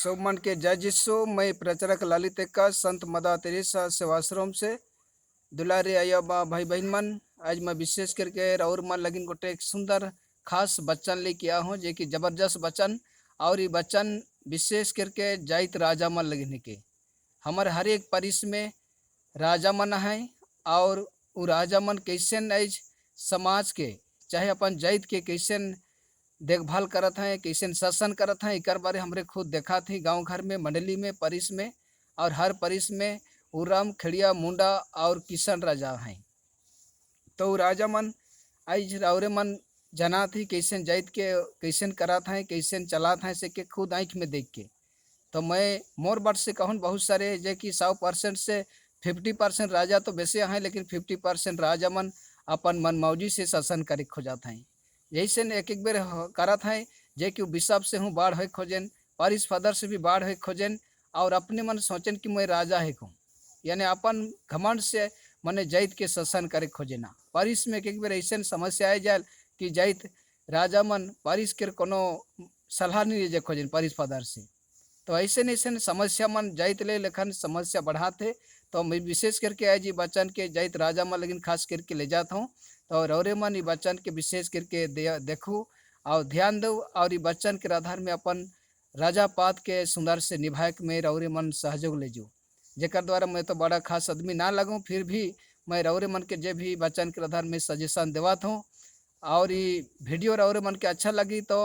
सोमन के जय जिसो मैं प्रचारक ललित का संत मदा तेरेसा सेवाश्रम से दुलारे आया बा भाई बहन मन। आज मैं विशेष करके और मन लगिन गोटे एक सुंदर खास बच्चन लेके आया हूँ जो कि जबरदस्त बच्चन। और ये बच्चन विशेष करके जाइत राजा मन लगिन के हमारे हर एक परिस में राजा मन है। और वो राजा मन कैसन आज समाज के चाहे अपन जाइत के कैसन देखभाल करत हैं, कैसे शासन करत हैं, एक बारे हमरे खुद देखा थी गांव घर में, मंडली में, परिस में। और हर परिस में उरम खिड़िया मुंडा और किशन राजा हैं। तो राजा मन आज रावरे मन जना थी कैसे जाइत के कैसे करत हैं, कैसे चलात हैं, से के खुद आँख में देख के। तो मैं मोर बट से कहूँ बहुत सारे जे कि 100% से 50% राजा तो वैसे हैं, लेकिन 50% राजा मन अपन मन मौजी से शासन करे खोजत हैं। यही से एक एक बेर करत हैं जे कि बिशप से हूँ बाढ़ हो खोजन, पारिस फदर से भी बाढ़ हो खोजन। और अपने मन सोचन कि मैं राजा है कहूँ, यानी अपन घमंड से मने जाइत के शासन करे खोजना। पारिस में एक एक बेर ऐसा समस्या आ जाए कि जाइत राजा मन पारिस के कोनो सलाह नहीं ले खोजन पारिस फदर से। तो ऐसे ऐसे समस्या मन जाइत ले लेखन समस्या बढ़ाते। तो मैं विशेष करके आज ये बच्चन के जाइत राजा मन लेकिन खास करके ले जाता हूँ। तो रौरे मन ये बच्चन के विशेष करके देखूँ और ध्यान दो, और ये बच्चन के आधार में अपन राजा पात के सुंदर से निभाए में रौरे मन सहयोग ले जो, जेकर द्वारा मैं तो बड़ा खास आदमी ना लगूँ, फिर भी मैं रौरे मन के जे भी बच्चन के आधार में सजेशन देवात हूँ। और ये वीडियो रौरे मन के अच्छा लगी तो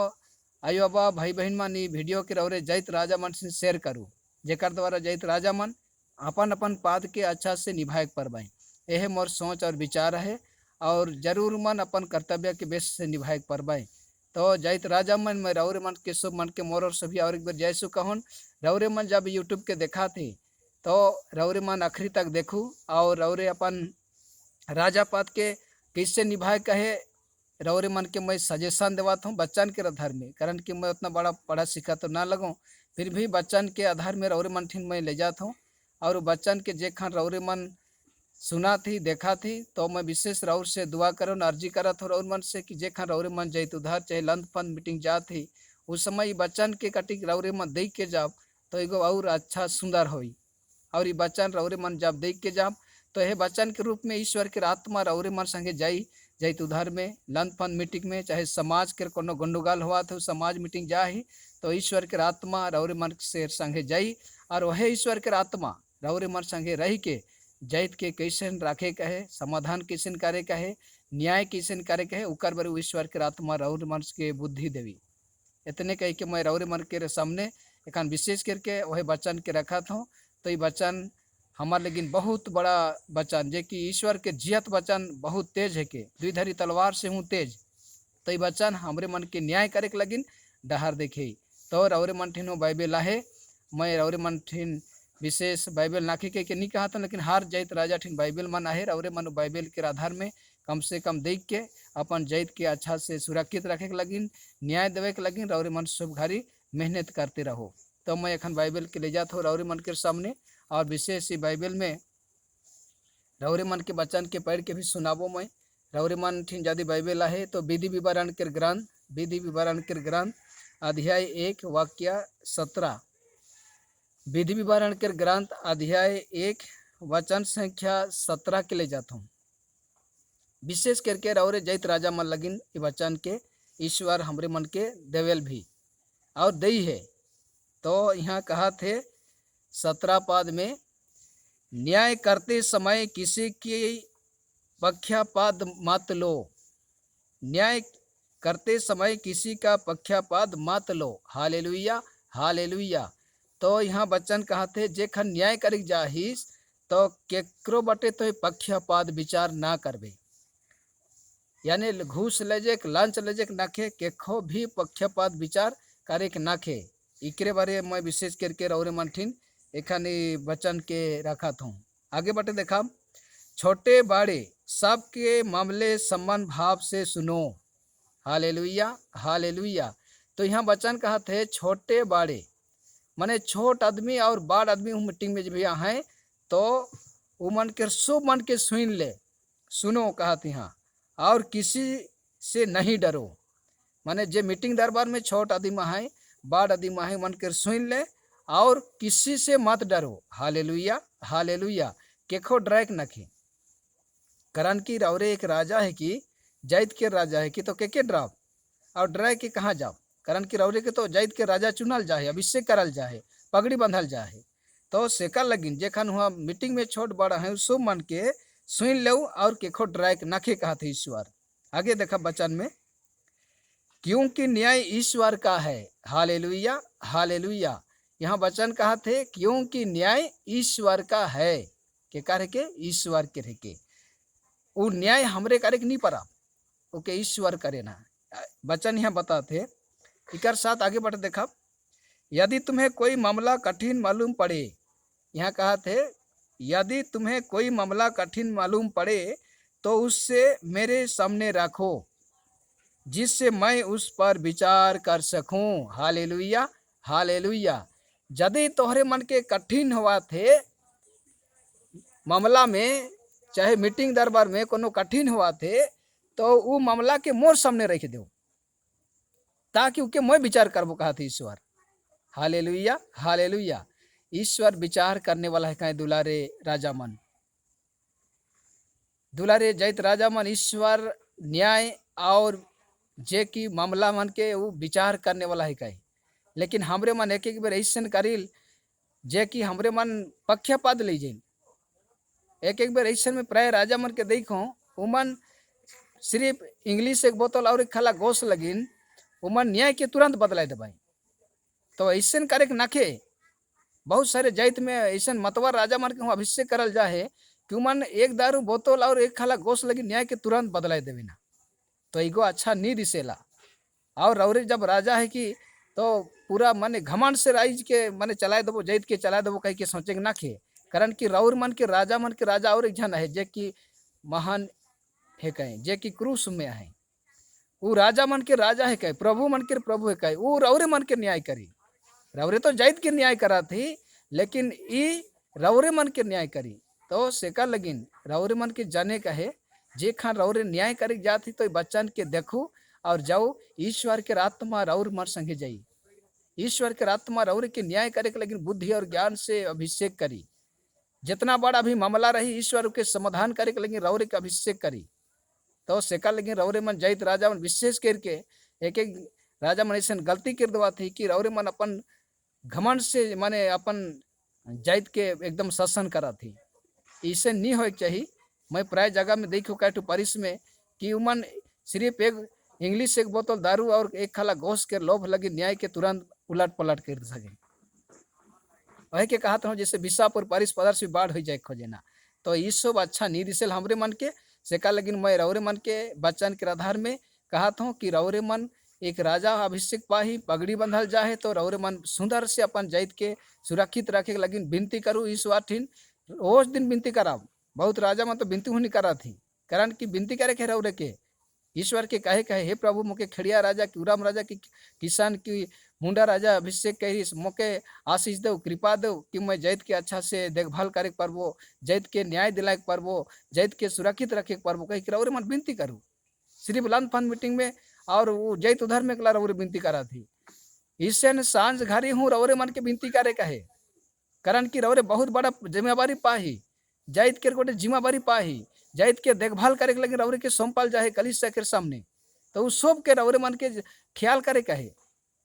आयो बाबा भाई बहन मन ये वीडियो के रौरे जाइत राजा मन से शेयर करूँ, जेकर द्वारा जाइत राजा मन अपन अपन पाद के अच्छा से निभाए पर पाए। यह मोर सोच और विचार है, और जरूर मन अपन कर्तव्य के बेस से निभाए पर पाए। तो जाइत राजा मन मैं रौरे मन के शुभ मन के मोर और सभी और एक बार जय सु कहूँ। रौरे मन जब यूट्यूब के देखा थे तो रौरे मन आखिरी तक देखूँ, और रौरे अपन राजा पात के कैसे निभाए कहे रौरे मन के मैं सजेशन देवाता हूँ बच्चन के आधार में, कारण कि मैं उतना बड़ा पढ़ा सीखा तो ना लगूँ, फिर भी बच्चन के आधार में रौरे मन ठिन मैं ले जाता हूँ। और बच्चन के जे खान रौरे मन सुना थी देखा थी तो मैं विशेष रौर से दुआ करो अर्जी करत हो रौर मन से कि जे खान रौरे मन जाइत उधार चाहे लंद फंद मीटिंग जा थी उस समय बच्चन के कटिक रौरे मन देख के जाब तो एगो और अच्छा सुंदर होई। और ये बच्चन रौरे मन जब देख के जाब तो यह बच्चन के रूप में ईश्वर के आत्मा रौरे मन संगे जाइत उधर में लंद फंद मीटिंग में, चाहे समाज के कोनो गंडोगाल हुआ तो समाज मीटिंग जा ही तो ईश्वर के आत्मा रौरे मन से संगे जाई। और वह ईश्वर के आत्मा रौरे मन संगे रह के जाइत के कैसन राखे कहे, समाधान कैसन करे कहे, न्याय कैसन करे कहे, उकर बर ईश्वर के आत्मा रौरे मन के बुद्धि देवी। इतने कह के मैं रौरे मन के सामने एक विशेष करके वह बच्चन के रखा था। तो ये बच्चन हमारे लेकिन बहुत बड़ा बच्चन जे कि ईश्वर के जियत बच्चन बहुत तेज है के द्विधारी तलवार से हूँ तेज। तो ये बच्चन हमरे मन के न्याय करे के लगिन डहार देखे। तो रौरे मन ठिन बाइबल आहे, मैं रौरे मन ठिन विशेष बाइबल नाखी के नहीं कहा था, लेकिन हार जाइत राजा ठिन बाइबल मन आहे। रौरे मन बाइबल के आधार में कम से कम देख के अपन जाइत के अच्छा से सुरक्षित रखे के लगिन, न्याय देवे के लगिन रौरे मन सब घरी मेहनत करते रहो। तो मैं अखन बाइबल के ले जाता हूँ रौरे मन के सामने, और विशेष ही बाइबल में रौरे मन के बच्चन के पढ़ के भी सुनाबो। मैं रौरे मन ठिन यदि बाइबल आहे तो विधि विवरण के ग्रंथ अध्याय 1 वाक्य 17, विधि विवरण के ग्रंथ अध्याय 1 वचन संख्या 17 के ले जाता हूँ। विशेष करके रौरे जैत राजा मन लगिन ये वचन के ईश्वर हमरे मन के देवेल भी और दई है। तो यहाँ कहा थे 17 पद में, न्याय करते समय किसी की पक्षपात मत लो, न्याय करते समय किसी का पक्षपात मत लो। Hallelujah hallelujah. तो यहाँ बच्चन कहते जे खन न्याय कर जाहिस तो केकरो बटे तो पक्षपात विचार ना करबे, यानी घूस लेजेक लंच लेजेक नाखे केखो भी पक्षपात विचार करे के नाखे। इकरे बारे मैं विशेष करके रौरे मन ठिन एखाने बचन के रखा था। आगे बटे देखा, छोटे बड़े सबके मामले सम्मान भाव से सुनो। Hallelujah hallelujah. तो यहाँ बचन कहा थे छोटे बड़े माने छोट आदमी और बड़ आदमी मीटिंग में जब यहाँ है तो वो मन के सब मन के सुन ले, सुनो कहा यहाँ, और किसी से नहीं डरो। माने जे मीटिंग दरबार में छोट आदमी है बड़ आदमी है मन के सुन ले और किसी से मत डरो। Hallelujah hallelujah. केखो डरैक नखे, कारण की रौरे एक राजा है कि जैत के राजा है कि तो के डराव और डराय के कहाँ जाओ। कारण की रौरे के तो जैत के राजा चुनल जाए, अभिषेक करल जाए, पगड़ी बंधल जाए। तो सेका लगिन जेखन हुआ मीटिंग में छोट बड़ा है सो मन के सुन लो और केखो डराय नखे कहा थे ईश्वर। आगे देखा वचन में, क्योंकि न्याय ईश्वर का है। Hallelujah hallelujah. यहाँ वचन कहा थे क्योंकि न्याय ईश्वर का है। के कार्य के ईश्वर के रह के वो न्याय हमरे करे के नहीं पड़ा, ओके ईश्वर करे ना। वचन यहाँ बताते इकर साथ आगे बढ़ देखा, यदि तुम्हें कोई मामला कठिन मालूम पड़े, यहाँ कहा थे यदि तुम्हें कोई मामला कठिन मालूम पड़े तो उससे मेरे सामने रखो, जिससे मैं उस पर विचार कर सकूं। Hallelujah hallelujah. यदि तोहरे मन के कठिन हुआ थे मामला में, चाहे मीटिंग दरबार में कोनो कठिन हुआ थे, तो वो मामला के मोर सामने रख दो ताकि उके मैं विचार करबो कहा थे ईश्वर। Hallelujah hallelujah. ईश्वर विचार करने वाला है कहे दुलारे राजा मन, दुलारे जैत राजा मन ईश्वर न्याय और जे की मामला मन के वो विचार करने वाला है कहे। लेकिन हमरे मन एक एक बेर ऐसन करिल जे कि हमरे मन पक्षपात ले जाइन। एक एक बेर ऐसन में प्राय राजा मन के देखो उमन सिर्फ इंग्लिश एक बोतल और एक खाला गोश लगिन उमन न्याय के तुरंत बदलाए दबाई। तो ऐसन करे नखे। बहुत सारे जैत में ऐसन मतवर राजा मन के अभिषेक करल जाए कि उमन एक दारू बोतल और एक खाला गोश लगी न्याय के तुरंत बदलाए देवे ना। तो एगो अच्छा नी दिसेला। और रौरे जब राजा है कि तो पूरा माने घमंड से राइज के माने चलाए देवो, जैत के चलाए देवो कह के सोचे ना खे। कारण कि रौर मन के राजा और एक जन है जे कि महान है कहे, जे कि क्रूस में है। वो राजा मन के राजा है कहे, प्रभु मन के प्रभु है कहे, वो रौरे मन के न्याय करी। रौरे तो जैत के न्याय करा थी, लेकिन ई रौरे मन के न्याय करी। तो सेका लगिन रौरे मन के जाने का है जे खान रौरे न्याय करे जाती तो बच्चन के देखू और जाओ ईश्वर के आत्मा रौर मन संगे जाई। ईश्वर के आत्मा रौरे के न्याय करे के लेकिन बुद्धि और ज्ञान से अभिषेक करी। जितना बड़ा भी मामला रही ईश्वर के समाधान करे के लेकिन रौरे के अभिषेक करी। तो सेका लेकिन रौरे मन जैत राजा मन विशेष करके एक एक राजा मन ऐसा गलती कर दवा थी कि रौरे मन अपन घमंड से माने अपन जैत के एकदम शासन करा थी। इसे नहीं हो चाहिए। मैं प्राय जगह में देखो कैटू परिस में कि उमन सिर्फ एक इंग्लिश एक बोतल दारू और एक खाला गोश के लोभ लगी न्याय के तुरंत उलट पलट कर सके। वही के कहा था जैसे विशापुर परिस पदर्श भी बाढ़ हो जाए खोजेना। तो ये सब अच्छा नहीं दिसेल हमरे मन के सेका। लेकिन मैं रौरे मन के बच्चन के आधार में कहा था कि रौरे मन एक राजा अभिषेक पाही पगड़ी बंधल जाए तो रौरे मन सुंदर से अपन जैत के सुरक्षित रखे। लेकिन विनती करूँ ईश्वर ठीन रोज दिन विनती करा। बहुत राजा मन तो विनती हुनी करा थी, कारण की विनती करे के रौरे के ईश्वर के कहे हे प्रभु मोके खेड़िया राजा की उराम राजा की किसान की मुंडा राजा अभिषेक कही मोके आशीष दो कृपा दो कि मैं जैत के अच्छा से देखभाल करे पारबो, जैत के न्याय दिलाए पारबो, जैत के सुरक्षित रखे पारबो कही रौरे मन विनती करूँ। सिर्फ लंद फंद मीटिंग में और वो जैत उधर में कला रौरे विनती करा थी। इससे सांझ घरी हूँ रौरे मन के विनती करे कहे, कारण की रौरे बहुत बड़ा जिम्मेवारी पाही, जैत के गोटे जिम्मेवारी पाही, जैत के देखभाल करे के लगे रौरे के सौंपल जाए कलिसिया के सामने। तो उस सब के रौरे मन के ख्याल करे कहे।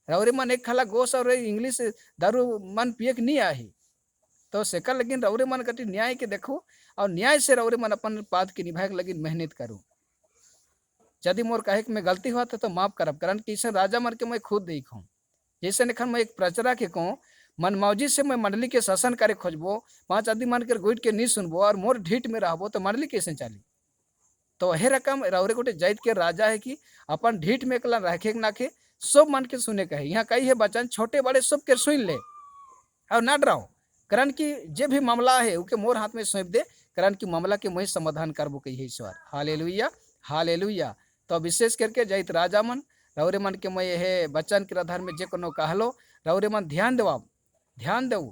रौरे मन एक खाला गोश और इंग्लिश दारू मन पिए के नहीं आही। तो सेकर लेकिन रौरे मन कटी न्याय के देखो और न्याय से रौरे मन अपन पाद के निभाए के लगी मेहनत करूँ। यदि मोर कहे मैं गलती हुआ तो माफ करब, कारण कि इसे राजा मन के मैं खुद देखूँ। जैसे निखन मैं एक प्रचरा के कहूँ मनमौजी से मैं मंडली के शासन करे खोजबो, 5 आदमी मान कर गोइट के नहीं सुनबो और मोर ढीठ में रहबो तो मंडली कैसे चली। तो हे रकम रौरे गोटे जैत के राजा है कि अपन ढीठ में कला रखे ना के सब मन के सुने कहे। यहाँ कही है बचन छोटे बड़े सब के सुन ले और ना डराओ, कारण कि जे भी मामला है उके मोर हाथ में सौंप दे, कारण कि मामला के मैं समाधान करबो कही है ईश्वर। Hallelujah hallelujah. तो विशेष करके जैत राजा मन रौरे मन के मैं यह बचन के आधार में जे कोनो कहलो रौरे मन ध्यान देव,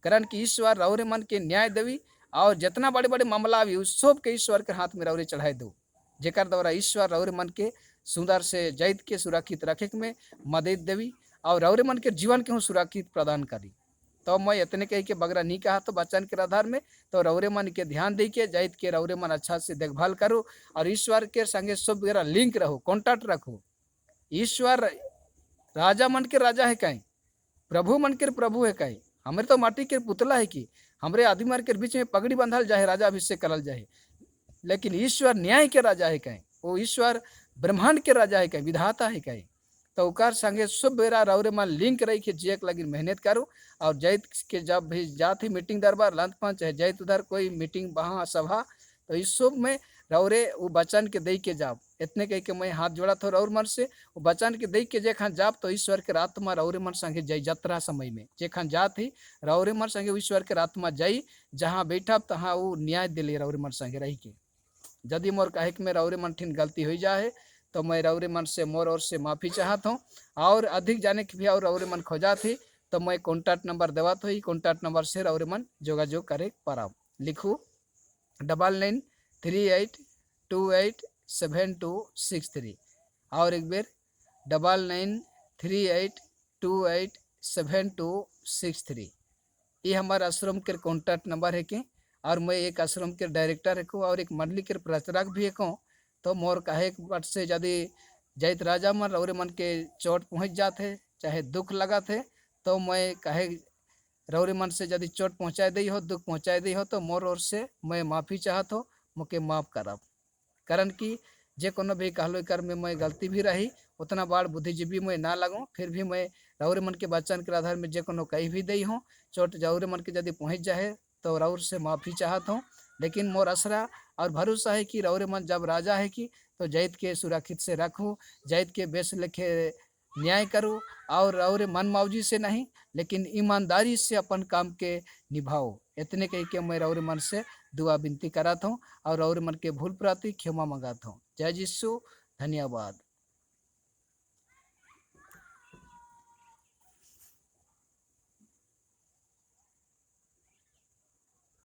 कारण कि ईश्वर रौरे मन के न्याय देवी और जितना बड़े बड़े मामला आवी उस सब के ईश्वर के हाथ में रौरे चढ़ाई दो, जेकर द्वारा ईश्वर रौरे मन के सुंदर से जैत के सुरक्षित रखे में मदद देवी और रौरे मन के जीवन के सुरक्षित प्रदान करी। तो मैं इतने कही के बगरा नहीं कहा तो वचन के आधार में तो रौरे मन के ध्यान दे के जाइत के रौरे मन अच्छा से देखभाल करो और ईश्वर के संगे सब वगैरह लिंक रहो, कॉन्टैक्ट रखो। ईश्वर राजा मन के राजा है कहीं, प्रभु मन के प्रभु है कहीं। हमारे तो माटी के पुतला है कि हमारे आदमी मन के बीच में पगड़ी बंधल जाए, राजा अभिषेक करल जाए, लेकिन ईश्वर न्याय के राजा है कहीं, वो ईश्वर ब्रह्मांड के राजा है कहीं, विधाता है कहीं। तो ओकर संगे सब बेरा रौरे मन लिंक रही के जियक लगी मेहनत करो। और जैत के जब भी जात ही मीटिंग दरबार लंत पाँच चाहे जैत उधर कोई मीटिंग वहाँ सभा, तो इस सब में रौरे वो बचन के दे के जाब। इतने कह के मैं हाथ जोड़ा था रौर मन से, वो बचन के दे के जे खान जाब तो ईश्वर के आत्मा रौरे मन संगे जय यात्रा समय में जे खान जात ही रौरे मन संगे ईश्वर के आत्मा जई, जहाँ बैठा तहाँ वो न्याय दिले रौरे मन संगे रही के। यदि मोर कहे कि मेरा रौरे मन ठिन गलती हो जाए तो मैं रौरे मन से मोर और से माफ़ी चाहता हूँ। और अधिक जाने की भी और रौरे मन खोजा थी तो मैं कॉन्टैक्ट नंबर देवा तो ही कॉन्टैक्ट नंबर से रौरे मन जोगाजोग करे पाराब। लिखू 9938287263 और एक बेर 9938287263। ये हमारा आश्रम के कॉन्टैक्ट नंबर है कि। और मैं एक आश्रम के डायरेक्टर है और एक मंडली के प्रचारक भी है। तो मोर कहे बट से यदि जैत राजा मन रौरे मन के चोट पहुँच जाते चाहे दुख लगा थे तो मैं कहे रौरे मन से यदि चोट पहुँचा दी हो, दुख पहुँचा दी हो तो मोर ओर से मैं माफ़ी चाहत हो, मुके माफ़ करब। कारण कि जे कोनो भी कहलो कर में मैं गलती भी रही, उतना बार बुद्धिजीवी मैं ना लगूँ, फिर भी मैं रौरे मन के वचन के आधार में जे कोनो कही भी दी हूँ चोट रौरे मन के यदि पहुँच जाए तो रौर से माफ़ी चाहत हूँ। लेकिन मोर असरा और भरोसा है कि रौरे मन जब राजा है कि तो जैत के सुरक्षित से रखूँ, जैत के बेस लेखे न्याय करूँ और रौरे मन मौजी से नहीं लेकिन ईमानदारी से अपन काम के निभाओ। इतने कह के मैं रौरे मन से दुआ विनती कराता हूँ और रौरे मन के भूल प्रति क्षमा मंगाता हूँ। जय यीशु, धन्यवाद।